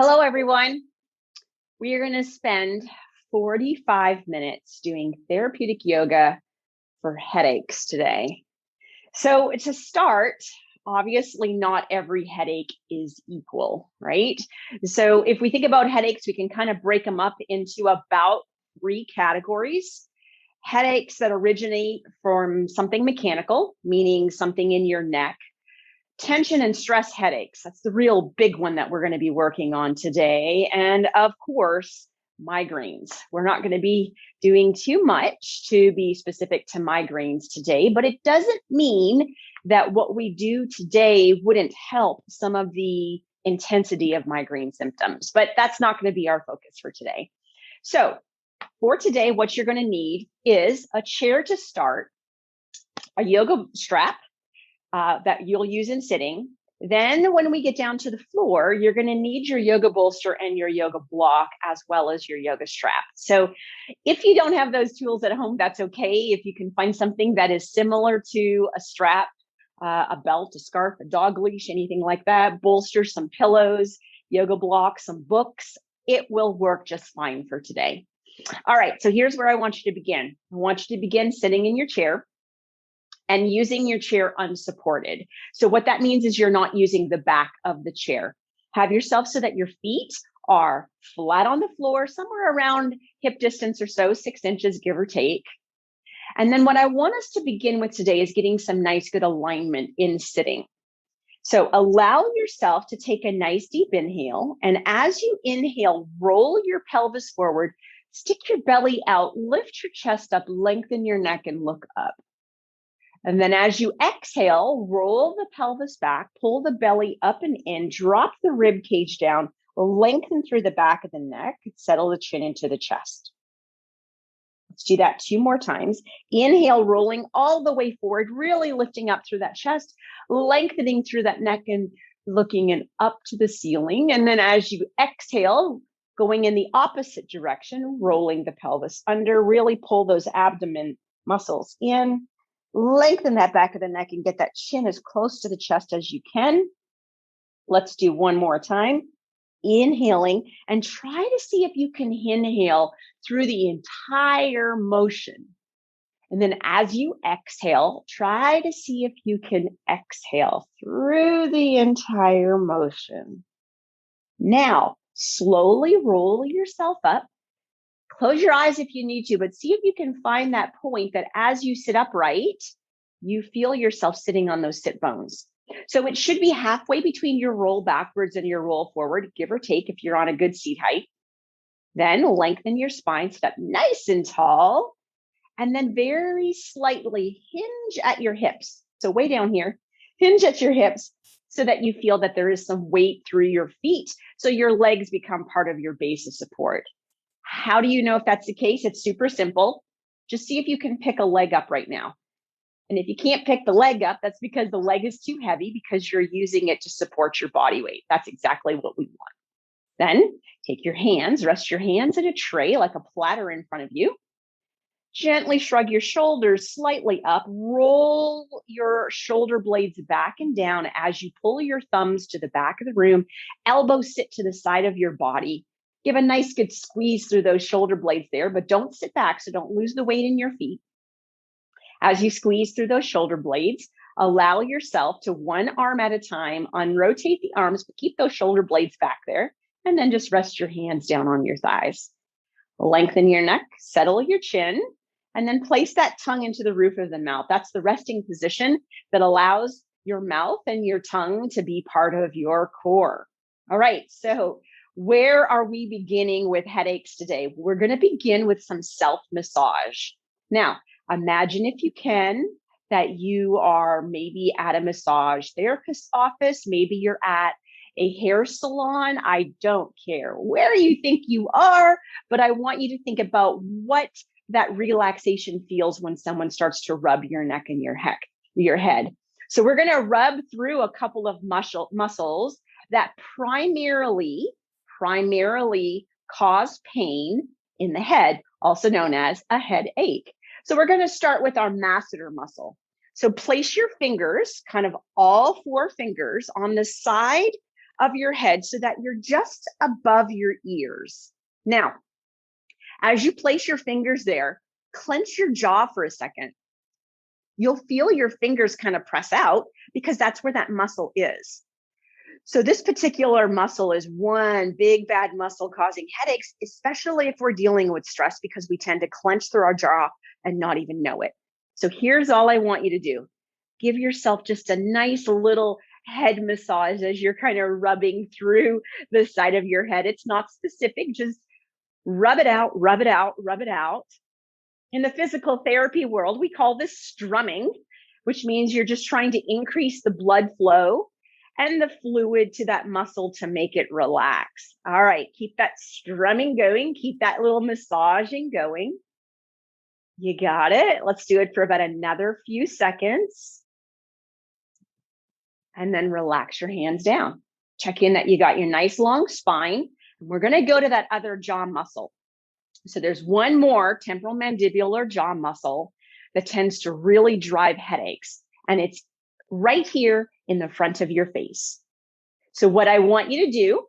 Hello, everyone. We are going to spend 45 minutes doing therapeutic yoga for headaches today. So to start, obviously not every headache is equal, right? So if we think about headaches, we can kind of break them up into about 3 categories. Headaches that originate from something mechanical, meaning something in your neck. Tension and stress headaches. That's the real big one that we're going to be working on today. And of course, migraines. We're not going to be doing too much to be specific to migraines today, but it doesn't mean that what we do today wouldn't help some of the intensity of migraine symptoms, but that's not going to be our focus for today. So for today, what you're going to need is a chair to start, a yoga strap, that you'll use in sitting. Then when we get down to the floor, you're going to need your yoga bolster and your yoga block, as well as your yoga strap. So if you don't have those tools at home, that's okay. If you can find something that is similar to a strap, a belt, a scarf, a dog leash, anything like that, bolster, some pillows, yoga block, some books, it will work just fine for today. All right, so here's where I want you to begin. I want you to begin sitting in your chair and using your chair unsupported. So what that means is you're not using the back of the chair. Have yourself so that your feet are flat on the floor, somewhere around hip distance or so, 6 inches, give or take. And then what I want us to begin with today is getting some nice, good alignment in sitting. So allow yourself to take a nice deep inhale. And as you inhale, roll your pelvis forward, stick your belly out, lift your chest up, lengthen your neck, and look up. And then as you exhale, roll the pelvis back, pull the belly up and in, drop the rib cage down, lengthen through the back of the neck, settle the chin into the chest. Let's do that 2 more times. Inhale, rolling all the way forward, really lifting up through that chest, lengthening through that neck and looking in up to the ceiling. And then as you exhale, going in the opposite direction, rolling the pelvis under, really pull those abdomen muscles in. Lengthen that back of the neck and get that chin as close to the chest as you can. Let's do 1 more time. Inhaling and try to see if you can inhale through the entire motion. And then as you exhale, try to see if you can exhale through the entire motion. Now, slowly roll yourself up. Close your eyes if you need to, but see if you can find that point that as you sit upright, you feel yourself sitting on those sit bones. So it should be halfway between your roll backwards and your roll forward, give or take if you're on a good seat height. Then lengthen your spine, sit up nice and tall, and then very slightly hinge at your hips. So way down here, hinge at your hips so that you feel that there is some weight through your feet. So your legs become part of your base of support. How do you know if that's the case? It's super simple. Just see if you can pick a leg up right now. And if you can't pick the leg up, that's because the leg is too heavy because you're using it to support your body weight. That's exactly what we want. Then take your hands, rest your hands in a tray like a platter in front of you. Gently shrug your shoulders slightly up. Roll your shoulder blades back and down as you pull your thumbs to the back of the room. Elbows sit to the side of your body. Give a nice good squeeze through those shoulder blades there, but don't sit back, so don't lose the weight in your feet. As you squeeze through those shoulder blades, allow yourself to 1 arm at a time, unrotate the arms, but keep those shoulder blades back there, and then just rest your hands down on your thighs. Lengthen your neck, settle your chin, and then place that tongue into the roof of the mouth. That's the resting position that allows your mouth and your tongue to be part of your core. All right, so where are we beginning with headaches today? We're going to begin with some self-massage. Now, imagine if you can that you are maybe at a massage therapist's office, maybe you're at a hair salon. I don't care where you think you are, but I want you to think about what that relaxation feels when someone starts to rub your neck and your head. So we're going to rub through a couple of muscles that primarily cause pain in the head, also known as a headache. So we're going to start with our masseter muscle. So place your fingers, kind of all 4 fingers, on the side of your head so that you're just above your ears. Now, as you place your fingers there, clench your jaw for a second. You'll feel your fingers kind of press out because that's where that muscle is. So this particular muscle is one big bad muscle causing headaches, especially if we're dealing with stress, because we tend to clench through our jaw and not even know it. So here's all I want you to do. Give yourself just a nice little head massage as you're kind of rubbing through the side of your head. It's not specific, just rub it out, rub it out, rub it out. In the physical therapy world, we call this strumming, which means you're just trying to increase the blood flow and the fluid to that muscle to make it relax. All right, keep that strumming going. Keep that little massaging going. You got it. Let's do it for about another few seconds. And then relax your hands down. Check in that you got your nice long spine. We're going to go to that other jaw muscle. So there's one more temporal mandibular jaw muscle that tends to really drive headaches. And it's right here in the front of your face. So what I want you to do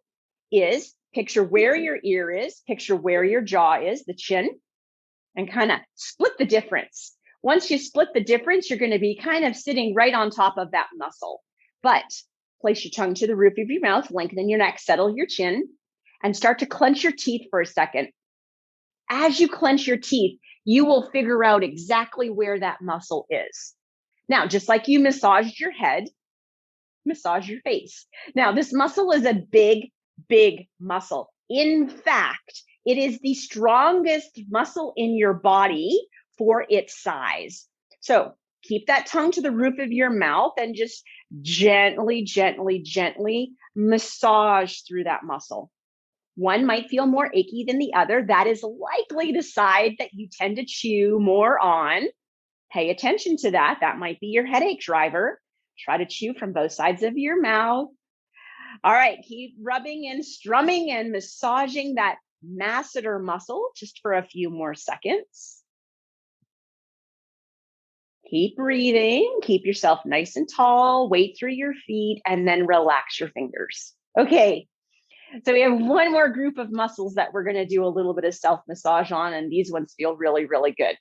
is picture where your ear is, picture where your jaw is, the chin, and kind of split the difference. Once you split the difference, you're going to be kind of sitting right on top of that muscle. But place your tongue to the roof of your mouth, lengthen your neck, settle your chin, and start to clench your teeth for a second. As you clench your teeth, you will figure out exactly where that muscle is. Now, just like you massaged your head, massage your face. Now, this muscle is a big, big muscle. In fact, it is the strongest muscle in your body for its size. So keep that tongue to the roof of your mouth and just gently, gently, gently massage through that muscle. One might feel more achy than the other. That is likely the side that you tend to chew more on. Pay attention to that. That might be your headache driver. Try to chew from both sides of your mouth. All right, keep rubbing and strumming and massaging that masseter muscle just for a few more seconds. Keep breathing. Keep yourself nice and tall. Weight through your feet and then relax your fingers. Okay. So we have one more group of muscles that we're going to do a little bit of self-massage on, and these ones feel really, really good.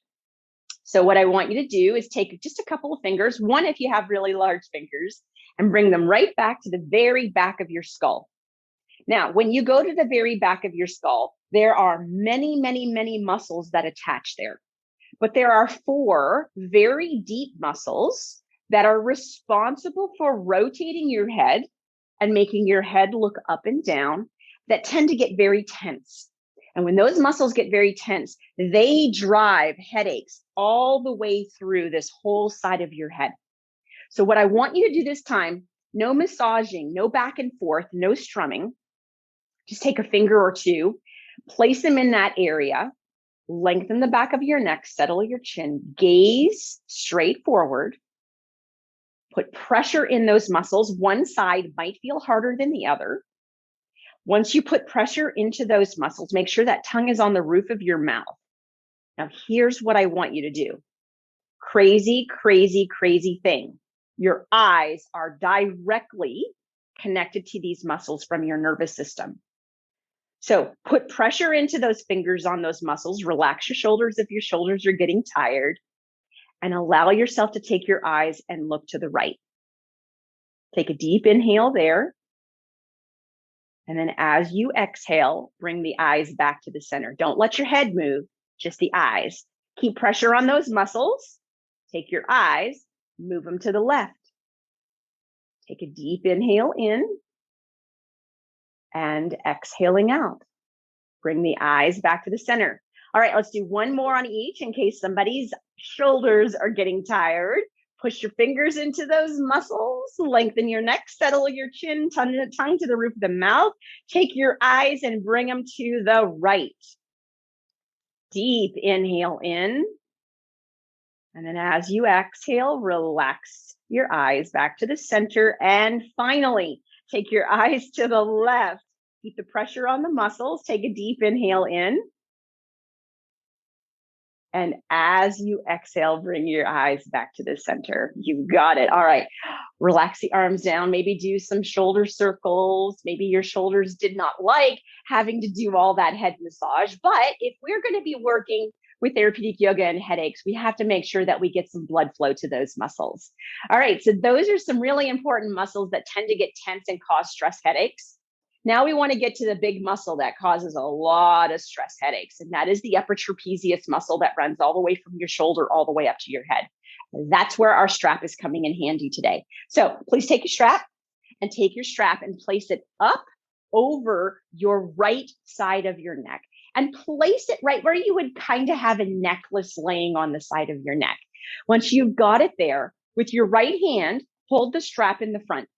So what I want you to do is take just a couple of fingers, one if you have really large fingers, and bring them right back to the very back of your skull. Now, when you go to the very back of your skull, there are many, many, many muscles that attach there. But there are 4 very deep muscles that are responsible for rotating your head and making your head look up and down that tend to get very tense. And when those muscles get very tense, they drive headaches all the way through this whole side of your head. So what I want you to do this time, no massaging, no back and forth, no strumming. Just take a finger or two, place them in that area, lengthen the back of your neck, settle your chin, gaze straight forward. Put pressure in those muscles. One side might feel harder than the other. Once you put pressure into those muscles, make sure that tongue is on the roof of your mouth. Now, here's what I want you to do. Crazy, crazy, crazy thing. Your eyes are directly connected to these muscles from your nervous system. So put pressure into those fingers on those muscles. Relax your shoulders if your shoulders are getting tired. And allow yourself to take your eyes and look to the right. Take a deep inhale there. And then as you exhale, bring the eyes back to the center. Don't let your head move, just the eyes. Keep pressure on those muscles. Take your eyes, move them to the left. Take a deep inhale in and exhaling out. Bring the eyes back to the center. All right, let's do one more on each in case somebody's shoulders are getting tired. Push your fingers into those muscles, lengthen your neck, settle your chin, tongue to the roof of the mouth. Take your eyes and bring them to the right. Deep inhale in. And then as you exhale, relax your eyes back to the center. And finally, take your eyes to the left. Keep the pressure on the muscles. Take a deep inhale in. And as you exhale, bring your eyes back to the center. You got it. All right. Relax the arms down. Maybe do some shoulder circles. Maybe your shoulders did not like having to do all that head massage. But if we're going to be working with therapeutic yoga and headaches, we have to make sure that we get some blood flow to those muscles. All right. So those are some really important muscles that tend to get tense and cause stress headaches. Now we want to get to the big muscle that causes a lot of stress headaches, and that is the upper trapezius muscle that runs all the way from your shoulder all the way up to your head. That's where our strap is coming in handy today. So please take your strap and place it up over your right side of your neck and place it right where you would kind of have a necklace laying on the side of your neck. Once you've got it there, with your right hand, hold the strap in the front.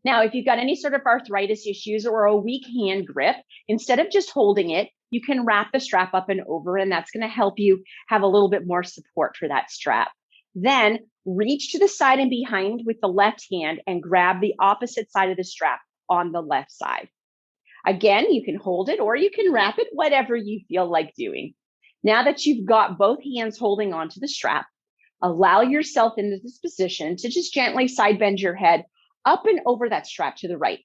Now, if you've got any sort of arthritis issues or a weak hand grip, instead of just holding it, you can wrap the strap up and over, and that's going to help you have a little bit more support for that strap. Then reach to the side and behind with the left hand and grab the opposite side of the strap on the left side. Again, you can hold it or you can wrap it, whatever you feel like doing. Now that you've got both hands holding onto the strap, allow yourself in this position to just gently side bend your head up and over that strap to the right.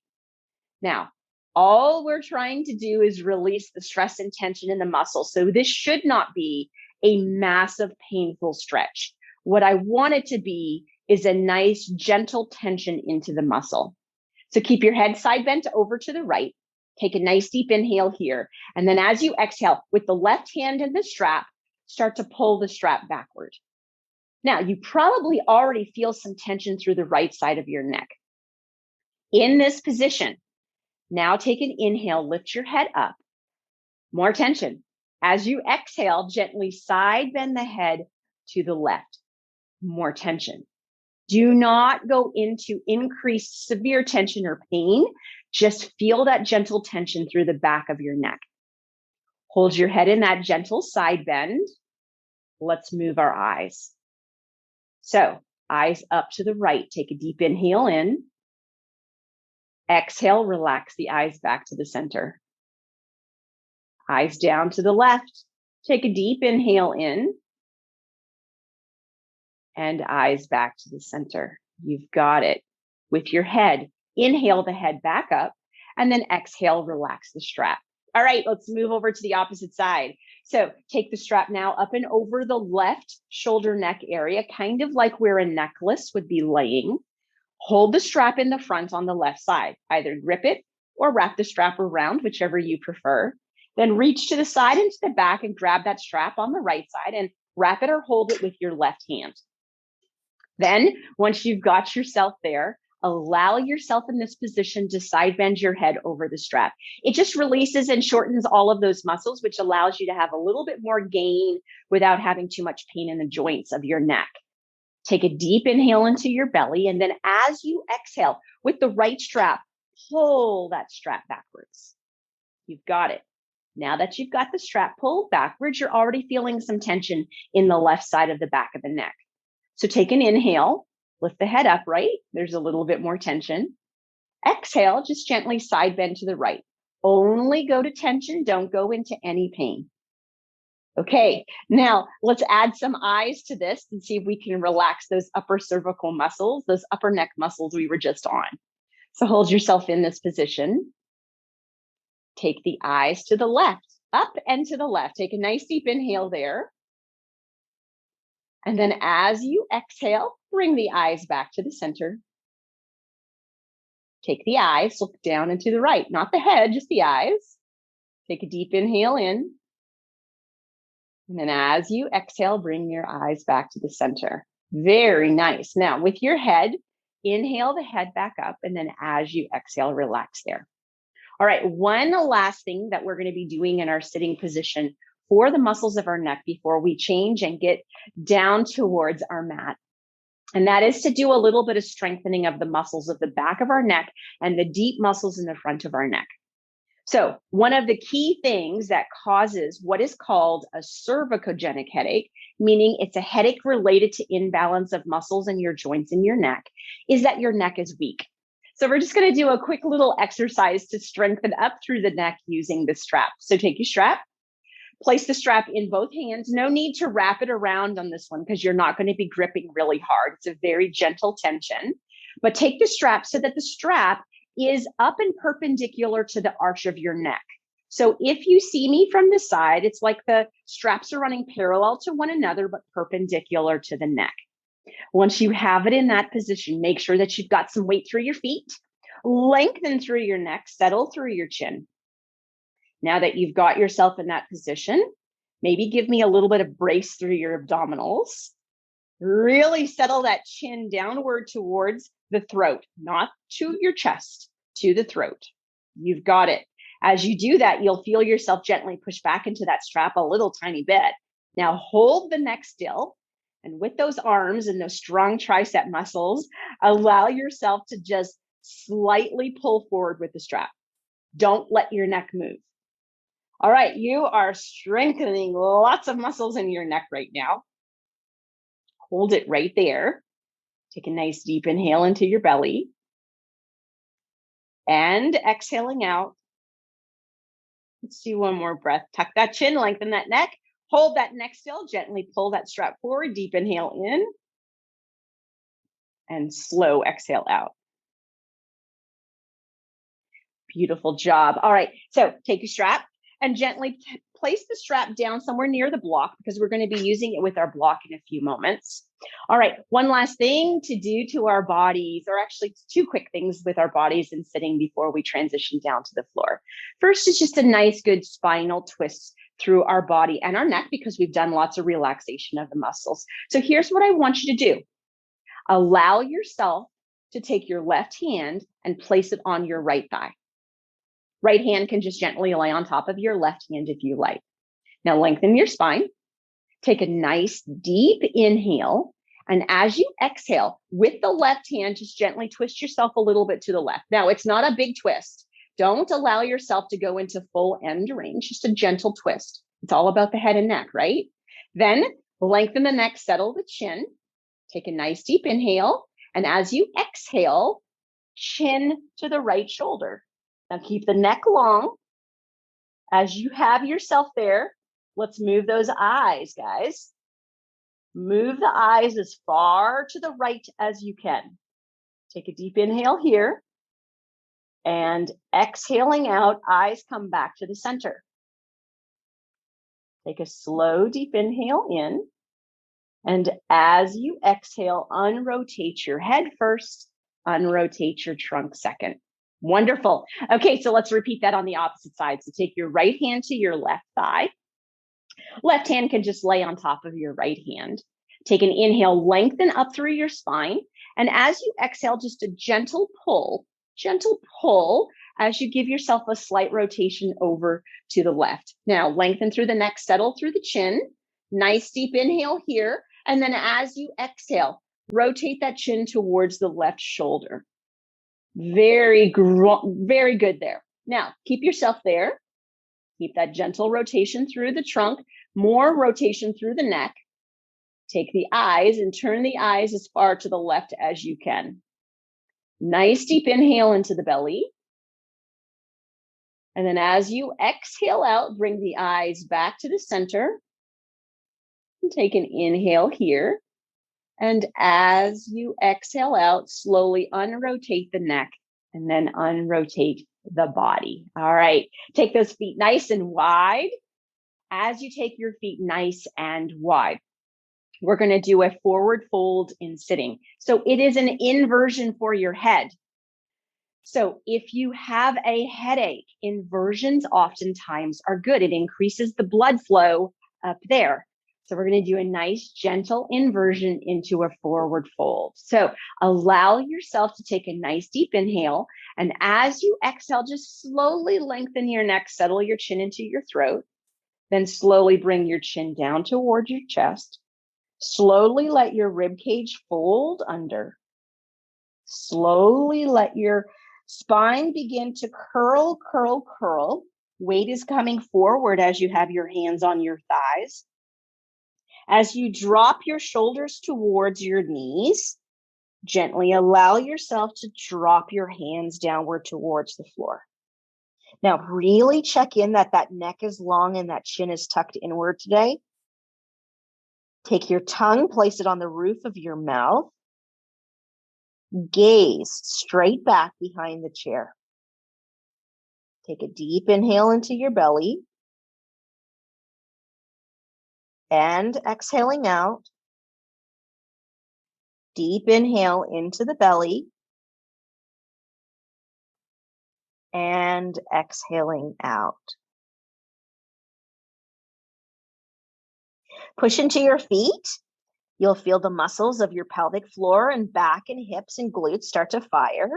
Now, all we're trying to do is release the stress and tension in the muscle. So this should not be a massive, painful stretch. What I want it to be is a nice, gentle tension into the muscle. So keep your head side bent over to the right. Take a nice deep inhale here. And then as you exhale, with the left hand in the strap, start to pull the strap backward. Now, you probably already feel some tension through the right side of your neck. In this position, now take an inhale, lift your head up. More tension. As you exhale, gently side bend the head to the left. More tension. Do not go into increased severe tension or pain. Just feel that gentle tension through the back of your neck. Hold your head in that gentle side bend. Let's move our eyes. So, eyes up to the right. Take a deep inhale in. Exhale, relax the eyes back to the center. Eyes down to the left. Take a deep inhale in. And eyes back to the center. You've got it. With your head, inhale the head back up, and then exhale, relax the strap. All right, let's move over to the opposite side. So take the strap now up and over the left shoulder neck area, kind of like where a necklace would be laying. Hold the strap in the front on the left side. Either grip it or wrap the strap around, whichever you prefer. Then reach to the side and to the back and grab that strap on the right side and wrap it or hold it with your left hand. Then, once you've got yourself there, allow yourself in this position to side bend your head over the strap. It just releases and shortens all of those muscles, which allows you to have a little bit more gain without having too much pain in the joints of your neck. Take a deep inhale into your belly, and then as you exhale with the right strap, pull that strap backwards. You've got it. Now that you've got the strap pulled backwards, you're already feeling some tension in the left side of the back of the neck. So take an inhale, lift the head up, right? There's a little bit more tension. Exhale, just gently side bend to the right. Only go to tension, don't go into any pain. Okay, now let's add some eyes to this and see if we can relax those upper cervical muscles, those upper neck muscles we were just on. So hold yourself in this position. Take the eyes to the left, up and to the left. Take a nice deep inhale there. And then as you exhale, bring the eyes back to the center. Take the eyes, look down and to the right, not the head, just the eyes. Take a deep inhale in. And then as you exhale, bring your eyes back to the center. Very nice. Now with your head, inhale the head back up. And then as you exhale, relax there. All right, one last thing that we're going to be doing in our sitting position for the muscles of our neck before we change and get down towards our mat. And that is to do a little bit of strengthening of the muscles of the back of our neck and the deep muscles in the front of our neck. So one of the key things that causes what is called a cervicogenic headache, meaning it's a headache related to imbalance of muscles in your joints in your neck, is that your neck is weak. So we're just going to do a quick little exercise to strengthen up through the neck using the strap. So take your strap, Place the strap in both hands. No need to wrap it around on this one because you're not going to be gripping really hard. It's a very gentle tension. But take the strap so that the strap is up and perpendicular to the arch of your neck. So if you see me from the side, it's like the straps are running parallel to one another, but perpendicular to the neck. Once you have it in that position, make sure that you've got some weight through your feet, lengthen through your neck, settle through your chin. Now that you've got yourself in that position, maybe give me a little bit of brace through your abdominals. Really settle that chin downward towards the throat, not to your chest, to the throat. You've got it. As you do that, you'll feel yourself gently push back into that strap a little tiny bit. Now hold the neck still. And with those arms and those strong tricep muscles, allow yourself to just slightly pull forward with the strap. Don't let your neck move. All right, you are strengthening lots of muscles in your neck right now. Hold it right there. Take a nice deep inhale into your belly. And exhaling out. Let's do one more breath. Tuck that chin, lengthen that neck. Hold that neck still. Gently pull that strap forward. Deep inhale in. And slow exhale out. Beautiful job. All right, so take your strap and gently place the strap down somewhere near the block because we're going to be using it with our block in a few moments. All right, one last thing to do to our bodies, or actually two quick things with our bodies in sitting before we transition down to the floor. First is just a nice, good spinal twist through our body and our neck because we've done lots of relaxation of the muscles. So here's what I want you to do. Allow yourself to take your left hand and place it on your right thigh. Right hand can just gently lay on top of your left hand if you like. Now lengthen your spine. Take a nice deep inhale. And as you exhale with the left hand, just gently twist yourself a little bit to the left. Now it's not a big twist. Don't allow yourself to go into full end range, just a gentle twist. It's all about the head and neck, right? Then lengthen the neck, settle the chin. Take a nice deep inhale. And as you exhale, chin to the right shoulder. Now keep the neck long. As you have yourself there, let's move those eyes, guys. Move the eyes as far to the right as you can. Take a deep inhale here. And exhaling out, eyes come back to the center. Take a slow, deep inhale in. And as you exhale, unrotate your head first, unrotate your trunk second. Wonderful. Okay, so let's repeat that on the opposite side. So take your right hand to your left thigh. Left hand can just lay on top of your right hand. Take an inhale, lengthen up through your spine. And as you exhale, just a gentle pull as you give yourself a slight rotation over to the left. Now, lengthen through the neck, settle through the chin. Nice deep inhale here. And then as you exhale, rotate that chin towards the left shoulder. Very good there. Now, keep yourself there. Keep that gentle rotation through the trunk, more rotation through the neck. Take the eyes and turn the eyes as far to the left as you can. Nice deep inhale into the belly. And then as you exhale out, bring the eyes back to the center. And take an inhale here. And as you exhale out, slowly unrotate the neck and then unrotate the body. All right, take those feet nice and wide. As you take your feet nice and wide, we're going to do a forward fold in sitting. So it is an inversion for your head. So if you have a headache, inversions oftentimes are good. It increases the blood flow up there. So we're going to do a nice gentle inversion into a forward fold. So allow yourself to take a nice deep inhale. And as you exhale, just slowly lengthen your neck, settle your chin into your throat. Then slowly bring your chin down towards your chest. Slowly let your rib cage fold under. Slowly let your spine begin to curl, curl, curl. Weight is coming forward as you have your hands on your thighs. As you drop your shoulders towards your knees, gently allow yourself to drop your hands downward towards the floor. Now, really check in that neck is long and that chin is tucked inward today. Take your tongue, place it on the roof of your mouth. Gaze straight back behind the chair. Take a deep inhale into your belly. And exhaling out. Deep inhale into the belly. And exhaling out. Push into your feet. You'll feel the muscles of your pelvic floor and back and hips and glutes start to fire.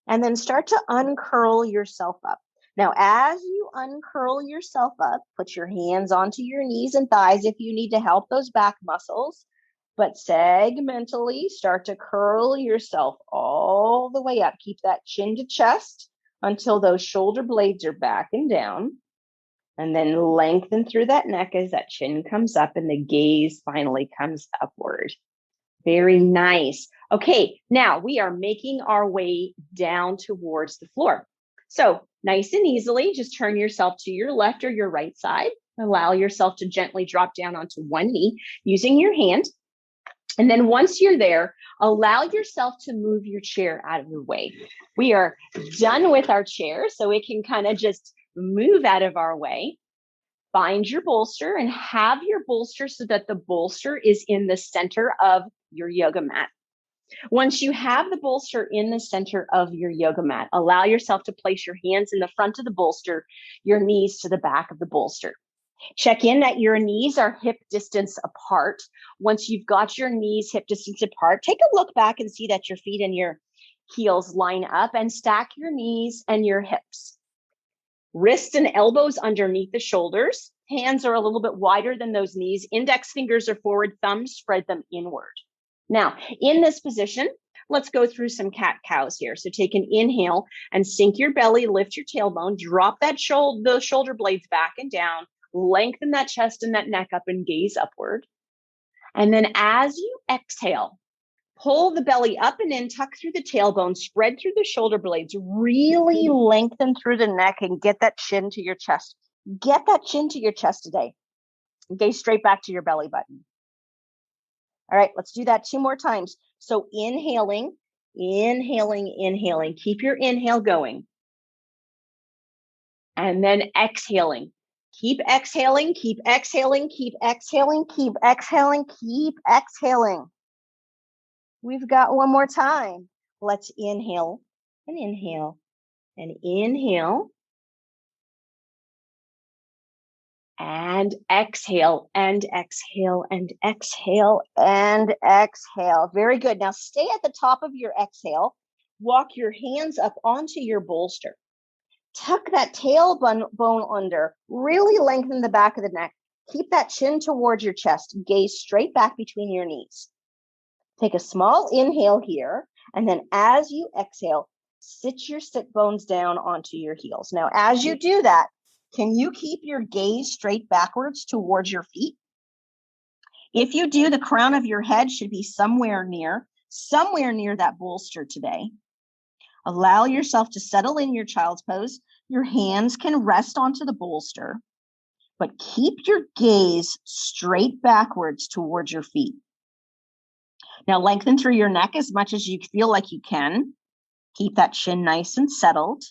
And then start to uncurl yourself up. Now, as you uncurl yourself up, put your hands onto your knees and thighs if you need to help those back muscles. But segmentally start to curl yourself all the way up. Keep that chin to chest until those shoulder blades are back and down. And then lengthen through that neck as that chin comes up and the gaze finally comes upward. Very nice. Okay, now we are making our way down towards the floor. So nice and easily, just turn yourself to your left or your right side. Allow yourself to gently drop down onto one knee using your hand. And then once you're there, allow yourself to move your chair out of the way. We are done with our chair, so it can kind of just move out of our way. Find your bolster and have your bolster so that the bolster is in the center of your yoga mat. Once you have the bolster in the center of your yoga mat, allow yourself to place your hands in the front of the bolster, your knees to the back of the bolster. Check in that your knees are hip distance apart. Once you've got your knees hip distance apart, take a look back and see that your feet and your heels line up and stack your knees and your hips. Wrists and elbows underneath the shoulders. Hands are a little bit wider than those knees. Index fingers are forward, thumbs spread them inward. Now, in this position, let's go through some cat-cows here. So take an inhale and sink your belly, lift your tailbone, drop that those shoulder blades back and down, lengthen that chest and that neck up and gaze upward. And then as you exhale, pull the belly up and in, tuck through the tailbone, spread through the shoulder blades, really lengthen through the neck and get that chin to your chest. Get that chin to your chest today. Gaze straight back to your belly button. All right, let's do that 2 more times. So inhaling. Keep your inhale going. And then exhaling. Keep exhaling. We've got 1 more time. Let's inhale and inhale and inhale. And exhale and exhale and exhale and exhale. Very good. Now stay at the top of your exhale. Walk your hands up onto your bolster. Tuck that tailbone under. Really lengthen the back of the neck. Keep that chin towards your chest. Gaze straight back between your knees. Take a small inhale here. And then as you exhale, sit your sit bones down onto your heels. Now, as you do that, can you keep your gaze straight backwards towards your feet? If you do, the crown of your head should be somewhere near that bolster today. Allow yourself to settle in your child's pose. Your hands can rest onto the bolster, but keep your gaze straight backwards towards your feet. Now lengthen through your neck as much as you feel like you can. Keep that chin nice and settled.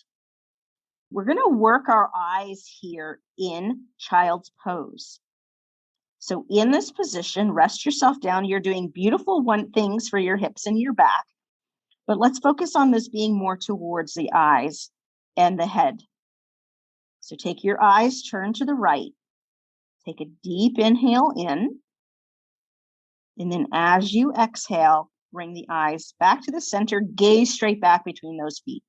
We're going to work our eyes here in child's pose. So in this position, rest yourself down. You're doing beautiful things for your hips and your back, but let's focus on this being more towards the eyes and the head. So take your eyes, turn to the right. Take a deep inhale in. And then as you exhale, bring the eyes back to the center, gaze straight back between those feet.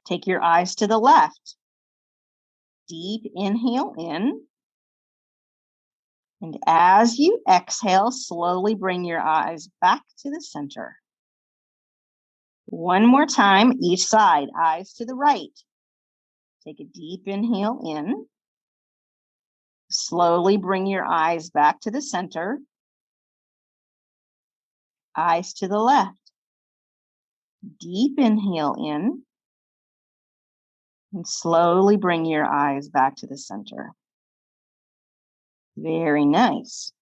Take your eyes to the left. Deep inhale in. And as you exhale, slowly bring your eyes back to the center. 1 more time, each side, eyes to the right. Take a deep inhale in. Slowly bring your eyes back to the center. Eyes to the left. Deep inhale in. And slowly bring your eyes back to the center. Very nice.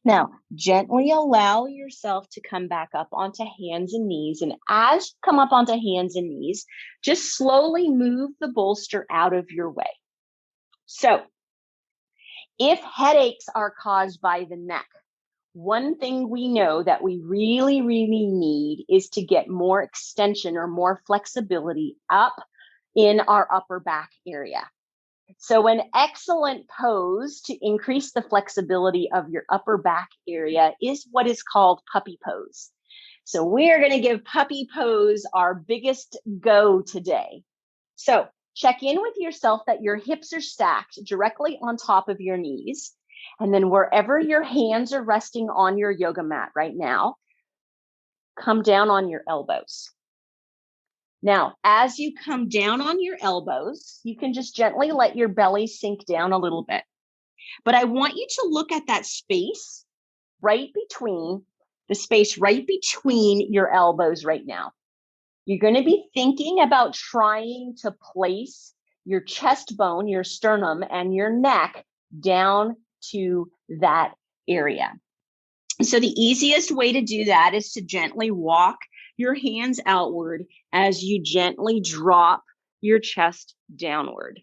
Now, gently allow yourself to come back up onto hands and knees. And as you come up onto hands and knees, just slowly move the bolster out of your way. So, if headaches are caused by the neck, one thing we know that we really, really need is to get more extension or more flexibility up in our upper back area. So an excellent pose to increase the flexibility of your upper back area is what is called puppy pose. So we're going to give puppy pose our biggest go today. So check in with yourself that your hips are stacked directly on top of your knees. And then wherever your hands are resting on your yoga mat right now, come down on your elbows. Now, as you come down on your elbows, you can just gently let your belly sink down a little bit. But I want you to look at that space right between your elbows right now. You're going to be thinking about trying to place your chest bone, your sternum, and your neck down to that area. So the easiest way to do that is to gently walk your hands outward as you gently drop your chest downward.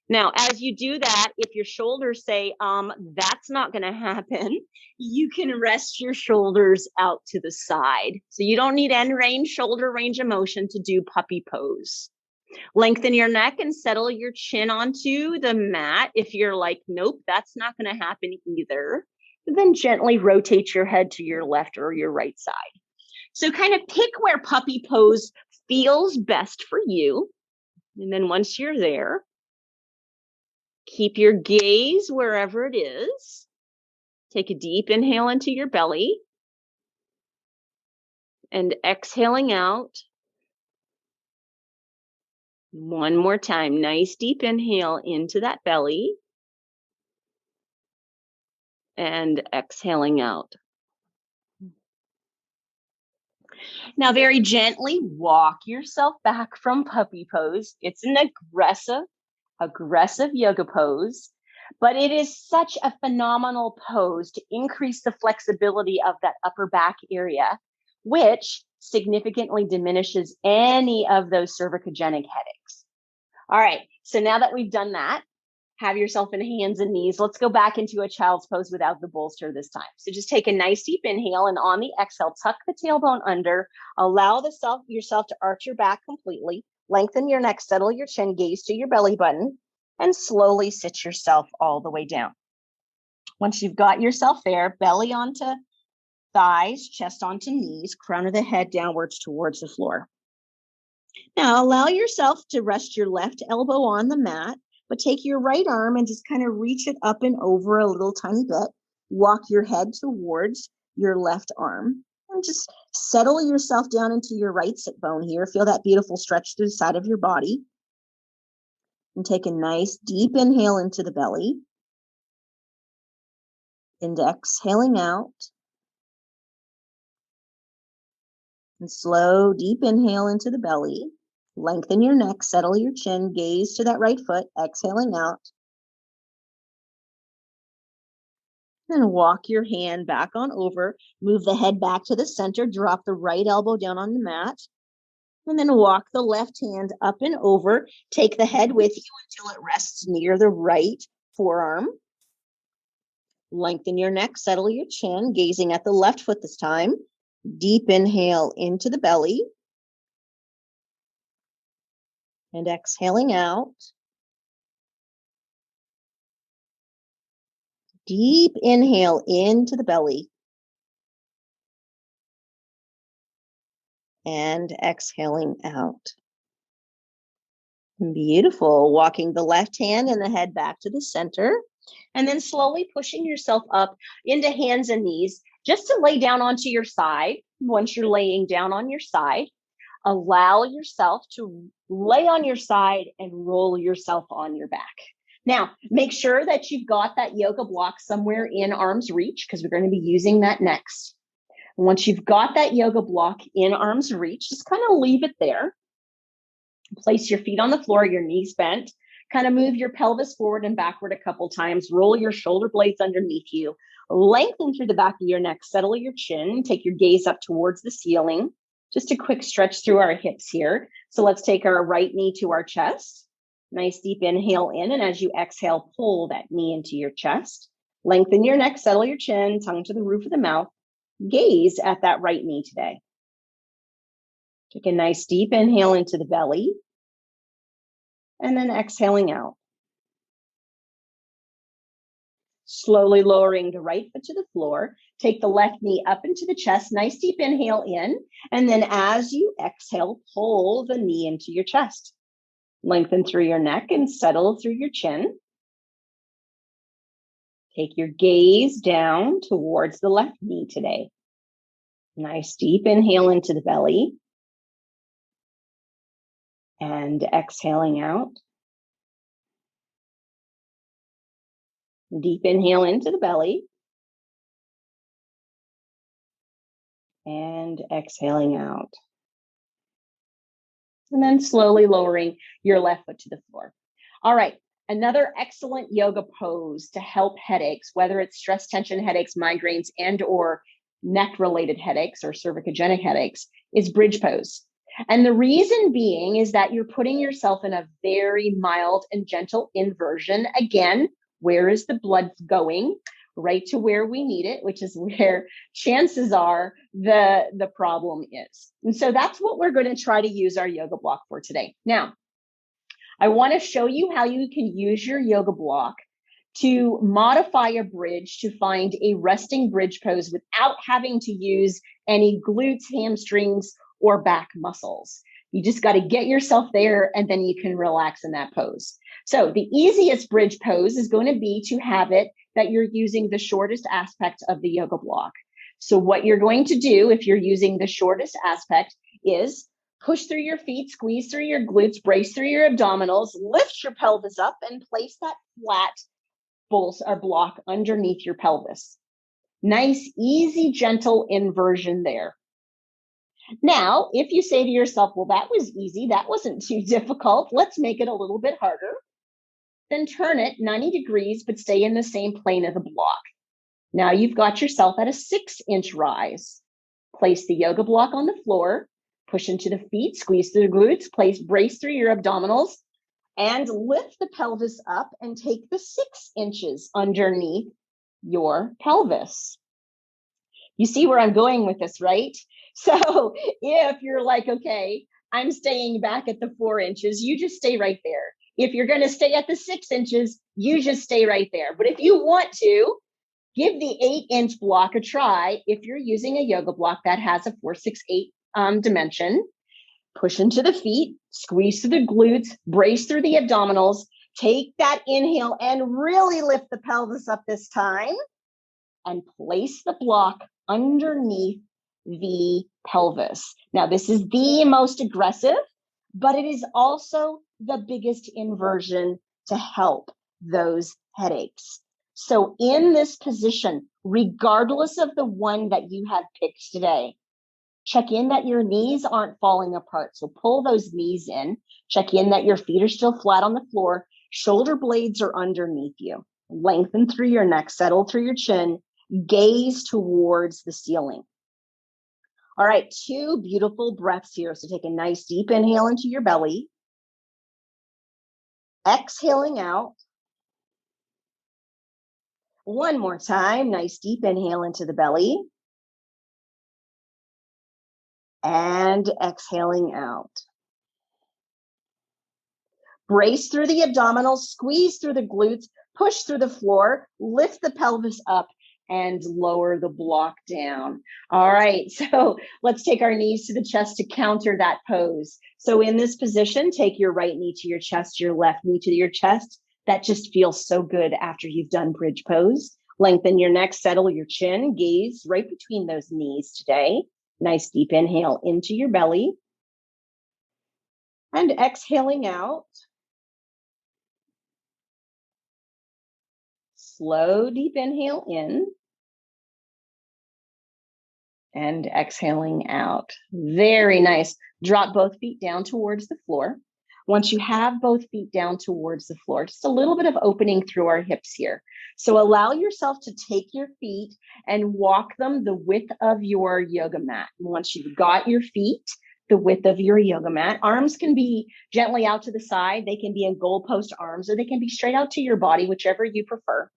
Now, as you do that, if your shoulders say, that's not going to happen, you can rest your shoulders out to the side. So you don't need end range, shoulder range of motion to do puppy pose. Lengthen your neck and settle your chin onto the mat. If you're like, nope, that's not going to happen either, then gently rotate your head to your left or your right side. So kind of pick where puppy pose feels best for you. And then once you're there, keep your gaze wherever it is. Take a deep inhale into your belly and exhaling out. One more time, nice deep inhale into that belly and exhaling out. Now, very gently walk yourself back from puppy pose. It's an aggressive yoga pose, but it is such a phenomenal pose to increase the flexibility of that upper back area, which significantly diminishes any of those cervicogenic headaches. All right, so now that we've done that, have yourself in hands and knees. Let's go back into a child's pose without the bolster this time. So just take a nice deep inhale, and on the exhale, tuck the tailbone under. Allow yourself to arch your back completely. Lengthen your neck, settle your chin, gaze to your belly button, and slowly sit yourself all the way down. Once you've got yourself there, belly onto thighs, chest onto knees, crown of the head downwards towards the floor. Now allow yourself to rest your left elbow on the mat, but take your right arm and just kind of reach it up and over a little tiny bit. Walk your head towards your left arm and just settle yourself down into your right sit bone here. Feel that beautiful stretch through the side of your body. And take a nice deep inhale into the belly. And exhaling out. And slow, deep inhale into the belly. Lengthen your neck, settle your chin, gaze to that right foot, exhaling out. Then walk your hand back on over, move the head back to the center, drop the right elbow down on the mat, and then walk the left hand up and over. Take the head with you until it rests near the right forearm. Lengthen your neck, settle your chin, gazing at the left foot this time. Deep inhale into the belly. And exhaling out. Deep inhale into the belly. And exhaling out. Beautiful. Walking the left hand and the head back to the center. And then slowly pushing yourself up into hands and knees just to lay down onto your side. Once you're laying down on your side, allow yourself to lay on your side and roll yourself on your back. Now, make sure that you've got that yoga block somewhere in arm's reach because we're going to be using that next. Once you've got that yoga block in arm's reach, just kind of leave it there. Place your feet on the floor, your knees bent. Kind of move your pelvis forward and backward a couple times. Roll your shoulder blades underneath you. Lengthen through the back of your neck. Settle your chin. Take your gaze up towards the ceiling. Just a quick stretch through our hips here. So let's take our right knee to our chest. Nice deep inhale in. And as you exhale, pull that knee into your chest. Lengthen your neck. Settle your chin. Tongue to the roof of the mouth. Gaze at that right knee today. Take a nice deep inhale into the belly. And then exhaling out. Slowly lowering the right foot to the floor. Take the left knee up into the chest. Nice deep inhale in. And then as you exhale, pull the knee into your chest. Lengthen through your neck and settle through your chin. Take your gaze down towards the left knee today. Nice deep inhale into the belly. And exhaling out. Deep inhale into the belly. And exhaling out. And then slowly lowering your left foot to the floor. All right, another excellent yoga pose to help headaches, whether it's stress tension headaches, migraines, and or neck-related headaches or cervicogenic headaches, is bridge pose. And the reason being is that you're putting yourself in a very mild and gentle inversion. Again, where is the blood going? Right to where we need it, which is where chances are the problem is. And so that's what we're going to try to use our yoga block for today. Now, I want to show you how you can use your yoga block to modify a bridge to find a resting bridge pose without having to use any glutes, hamstrings, or back muscles. You just got to get yourself there and then you can relax in that pose. So the easiest bridge pose is going to be to have it that you're using the shortest aspect of the yoga block. So what you're going to do if you're using the shortest aspect is push through your feet, squeeze through your glutes, brace through your abdominals, lift your pelvis up and place that flat Bolster block underneath your pelvis. Nice, easy, gentle inversion there. Now, if you say to yourself, well, that was easy, that wasn't too difficult, let's make it a little bit harder. Then turn it 90 degrees, but stay in the same plane of the block. Now you've got yourself at a 6-inch rise. Place the yoga block on the floor, push into the feet, squeeze through the glutes, brace through your abdominals, and lift the pelvis up and take the 6 inches underneath your pelvis. You see where I'm going with this, right? So if you're like, okay, I'm staying back at the 4 inches, you just stay right there. If you're going to stay at the 6 inches, you just stay right there. But if you want to, give the 8-inch block a try if you're using a yoga block that has a 4, 6, 8 dimension. Push into the feet, squeeze through the glutes, brace through the abdominals, take that inhale and really lift the pelvis up this time and place the block underneath the pelvis. Now, this is the most aggressive, but it is also the biggest inversion to help those headaches. So in this position, regardless of the one that you have picked today, check in that your knees aren't falling apart. So pull those knees in. Check in that your feet are still flat on the floor. Shoulder blades are underneath you. Lengthen through your neck, settle through your chin, gaze towards the ceiling. All right, 2 beautiful breaths here. So take a nice deep inhale into your belly. Exhaling out. One more time, nice deep inhale into the belly. And exhaling out. Brace through the abdominals, squeeze through the glutes, push through the floor, lift the pelvis up, and lower the block down. All right, so let's take our knees to the chest to counter that pose. So in this position, take your right knee to your chest, your left knee to your chest. That just feels so good after you've done bridge pose. Lengthen your neck, settle your chin, gaze right between those knees today. Nice deep inhale into your belly. And exhaling out. Slow, deep inhale in. And exhaling out. Very nice. Drop both feet down towards the floor. Once you have both feet down towards the floor, just a little bit of opening through our hips here. So allow yourself to take your feet and walk them the width of your yoga mat. Once you've got your feet the width of your yoga mat, arms can be gently out to the side. They can be in goalpost arms, or they can be straight out to your body, whichever you prefer.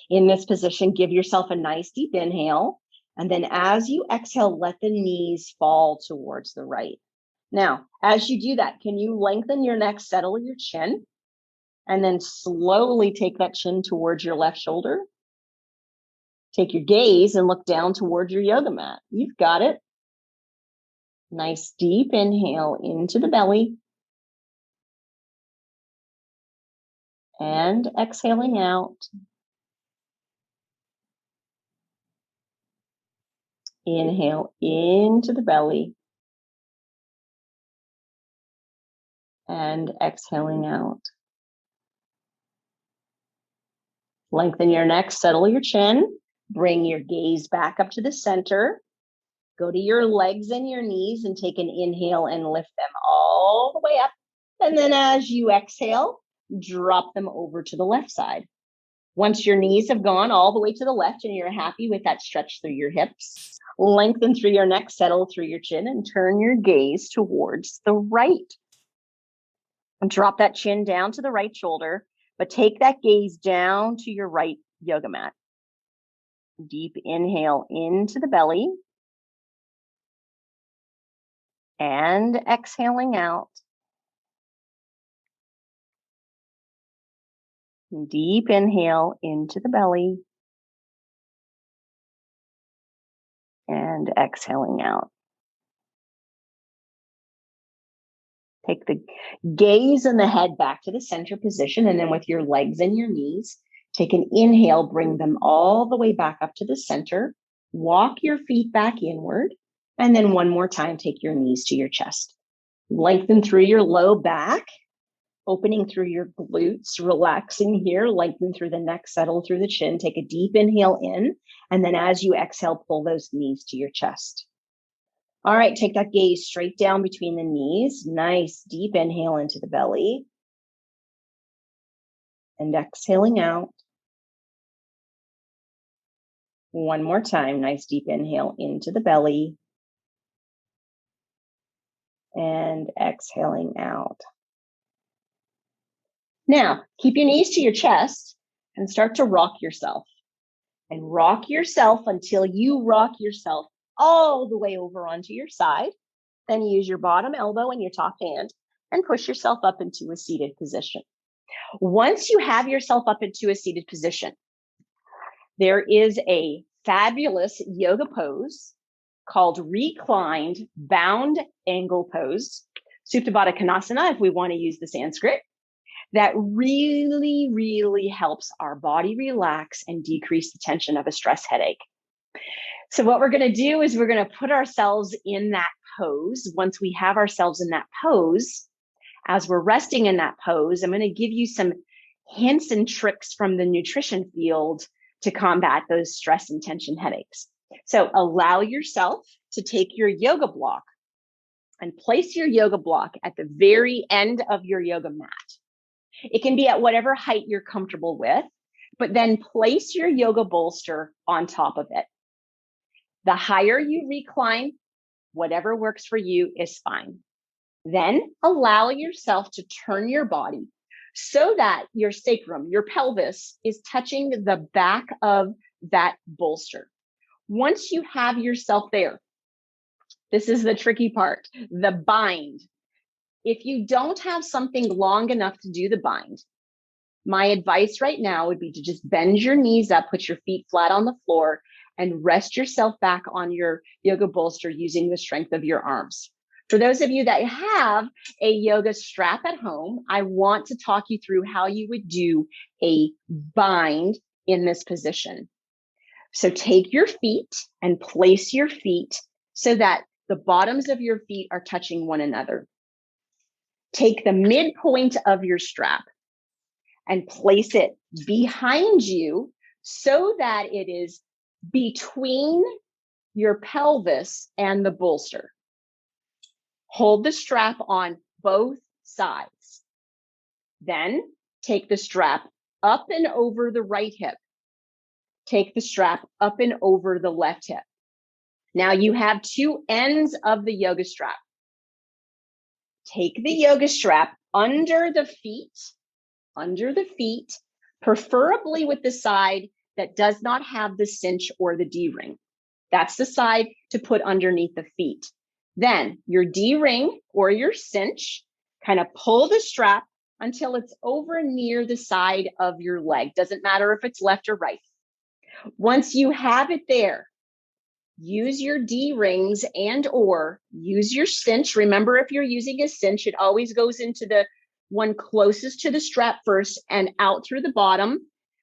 In this position, give yourself a nice deep inhale. And then as you exhale, let the knees fall towards the right. Now, as you do that, can you lengthen your neck, settle your chin, and then slowly take that chin towards your left shoulder? Take your gaze and look down towards your yoga mat. You've got it. Nice deep inhale into the belly. And exhaling out. Inhale into the belly. And exhaling out. Lengthen your neck, settle your chin. Bring your gaze back up to the center. Go to your legs and your knees and take an inhale and lift them all the way up. And then as you exhale, drop them over to the left side. Once your knees have gone all the way to the left and you're happy with that stretch through your hips, lengthen through your neck, settle through your chin, and turn your gaze towards the right. And drop that chin down to the right shoulder, but take that gaze down to your right yoga mat. Deep inhale into the belly. And exhaling out. Deep inhale into the belly. And exhaling out. Take the gaze and the head back to the center position, and then with your legs and your knees, take an inhale, bring them all the way back up to the center. Walk your feet back inward, and then one more time, take your knees to your chest. Lengthen through your low back, opening through your glutes, relaxing here, lengthen through the neck, settle through the chin, take a deep inhale in, and then as you exhale, pull those knees to your chest. All right, take that gaze straight down between the knees. Nice deep inhale into the belly. And exhaling out. One more time, nice deep inhale into the belly. And exhaling out. Now, keep your knees to your chest and start to rock yourself. And rock yourself until you rock yourself all the way over onto your side. Then use your bottom elbow and your top hand and push yourself up into a seated position. Once you have yourself up into a seated position, there is a fabulous yoga pose called Reclined Bound Angle Pose, Superbadakanasana, if we want to use the Sanskrit, that really, really helps our body relax and decrease the tension of a stress headache. So what we're going to do is we're going to put ourselves in that pose. Once we have ourselves in that pose, as we're resting in that pose, I'm going to give you some hints and tricks from the nutrition field to combat those stress and tension headaches. So allow yourself to take your yoga block and place your yoga block at the very end of your yoga mat. It can be at whatever height you're comfortable with, but then place your yoga bolster on top of it. The higher you recline, whatever works for you is fine. Then allow yourself to turn your body so that your sacrum, your pelvis, is touching the back of that bolster. Once you have yourself there, this is the tricky part, the bind. If you don't have something long enough to do the bind, my advice right now would be to just bend your knees up, put your feet flat on the floor, and rest yourself back on your yoga bolster using the strength of your arms. For those of you that have a yoga strap at home, I want to talk you through how you would do a bind in this position. So take your feet and place your feet so that the bottoms of your feet are touching one another. Take the midpoint of your strap and place it behind you so that it is between your pelvis and the bolster. Hold the strap on both sides. Then take the strap up and over the right hip. Take the strap up and over the left hip. Now you have two ends of the yoga strap. Take the yoga strap under the feet, preferably with the side that does not have the cinch or the D-ring. That's the side to put underneath the feet. Then your D-ring or your cinch, kind of pull the strap until it's over near the side of your leg. Doesn't matter if it's left or right. Once you have it there, use your D-rings and or use your cinch. Remember, if you're using a cinch, it always goes into the one closest to the strap first and out through the bottom.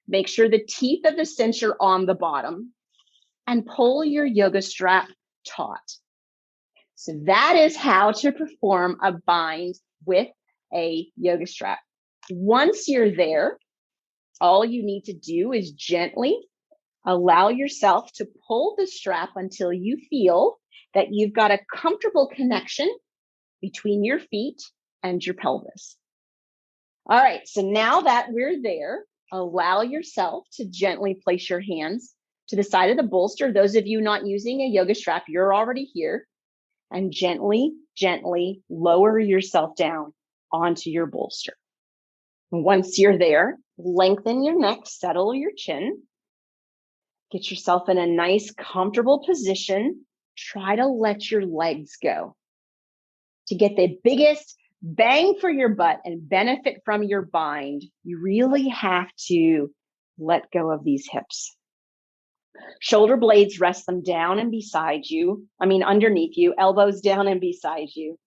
Make sure the teeth of the cinch are on the bottom and pull your yoga strap taut. So that is how to perform a bind with a yoga strap. Once you're there, all you need to do is gently allow yourself to pull the strap until you feel that you've got a comfortable connection between your feet and your pelvis. All right, so now that we're there, allow yourself to gently place your hands to the side of the bolster. Those of you not using a yoga strap, you're already here. And gently, gently lower yourself down onto your bolster. Once you're there, lengthen your neck, settle your chin. Get yourself in a nice, comfortable position. Try to let your legs go. To get the biggest bang for your butt and benefit from your bind, you really have to let go of these hips. Shoulder blades, rest them down and beside you. Underneath you, elbows down and beside you.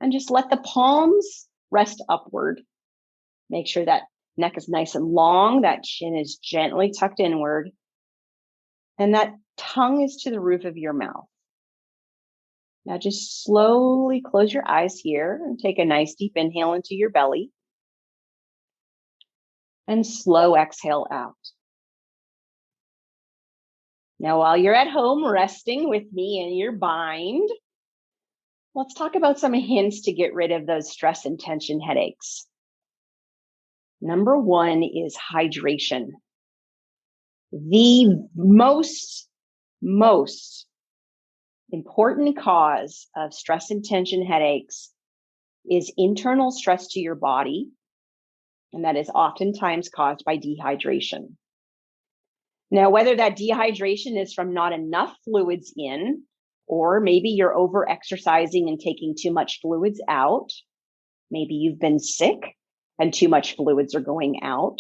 And just let the palms rest upward. Make sure that neck is nice and long. That chin is gently tucked inward. And that tongue is to the roof of your mouth. Now just slowly close your eyes here and take a nice deep inhale into your belly. And slow exhale out. Now, while you're at home resting with me in your bind, let's talk about some hints to get rid of those stress and tension headaches. Number one is hydration. The most important cause of stress and tension headaches is internal stress to your body, and that is oftentimes caused by dehydration. Now, whether that dehydration is from not enough fluids in, or maybe you're over-exercising and taking too much fluids out, maybe you've been sick and too much fluids are going out,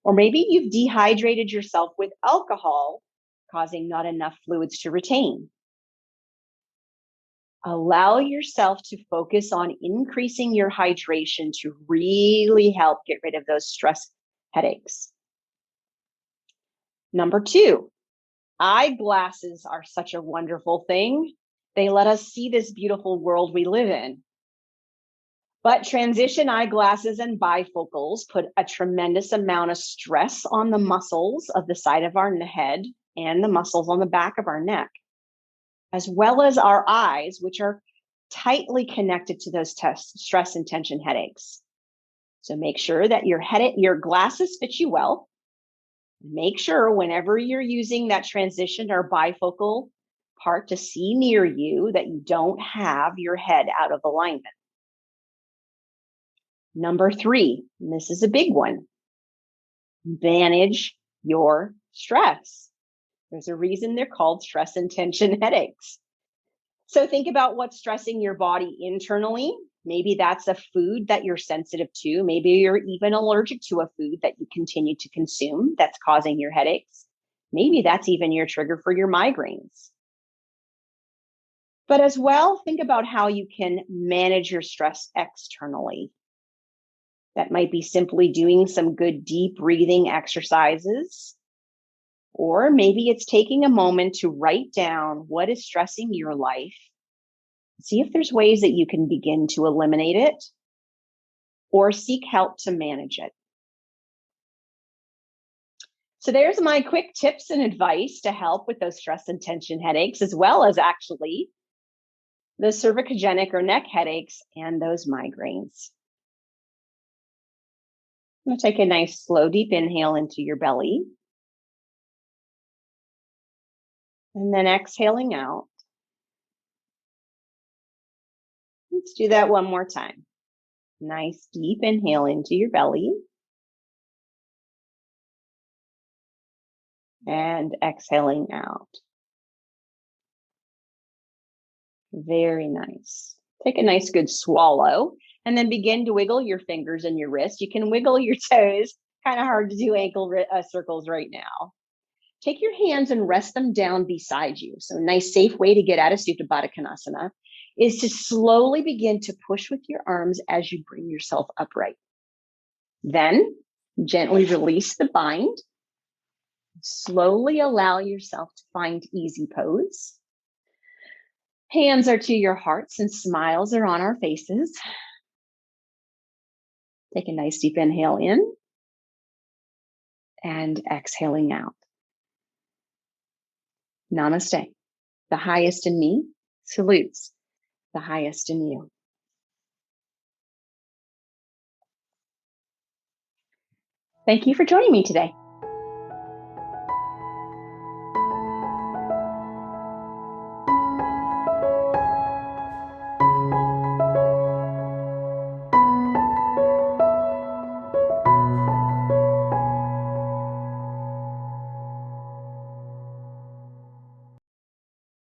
or maybe you've dehydrated yourself with alcohol, causing not enough fluids to retain. Allow yourself to focus on increasing your hydration to really help get rid of those stress headaches. Number two, eyeglasses are such a wonderful thing. They let us see this beautiful world we live in. But transition eyeglasses and bifocals put a tremendous amount of stress on the muscles of the side of our head and the muscles on the back of our neck, as well as our eyes, which are tightly connected to those stress and tension headaches. So make sure that your glasses fit you well. Make sure whenever you're using that transition or bifocal part to see near you that you don't have your head out of alignment. Number three, and this is a big one, manage your stress. There's a reason they're called stress and tension headaches. So think about what's stressing your body internally. Maybe that's a food that you're sensitive to. Maybe you're even allergic to a food that you continue to consume that's causing your headaches. Maybe that's even your trigger for your migraines. But as well, think about how you can manage your stress externally. That might be simply doing some good deep breathing exercises. Or maybe it's taking a moment to write down what is stressing your life. See if there's ways that you can begin to eliminate it or seek help to manage it. So there's my quick tips and advice to help with those stress and tension headaches, as well as actually the cervicogenic or neck headaches, and those migraines. I'm going to take a nice slow, deep inhale into your belly. And then exhaling out. Let's do that one more time. Nice, deep inhale into your belly. And exhaling out. Very nice. Take a nice, good swallow. And then begin to wiggle your fingers and your wrists. You can wiggle your toes. Kind of hard to do ankle circles right now. Take your hands and rest them down beside you. So a nice, safe way to get out of Superbadakanasana is to slowly begin to push with your arms as you bring yourself upright. Then gently release the bind. Slowly allow yourself to find easy pose. Hands are to your hearts and smiles are on our faces. Take a nice deep inhale in and exhaling out. Namaste. The highest in me salutes the highest in you. Thank you for joining me today.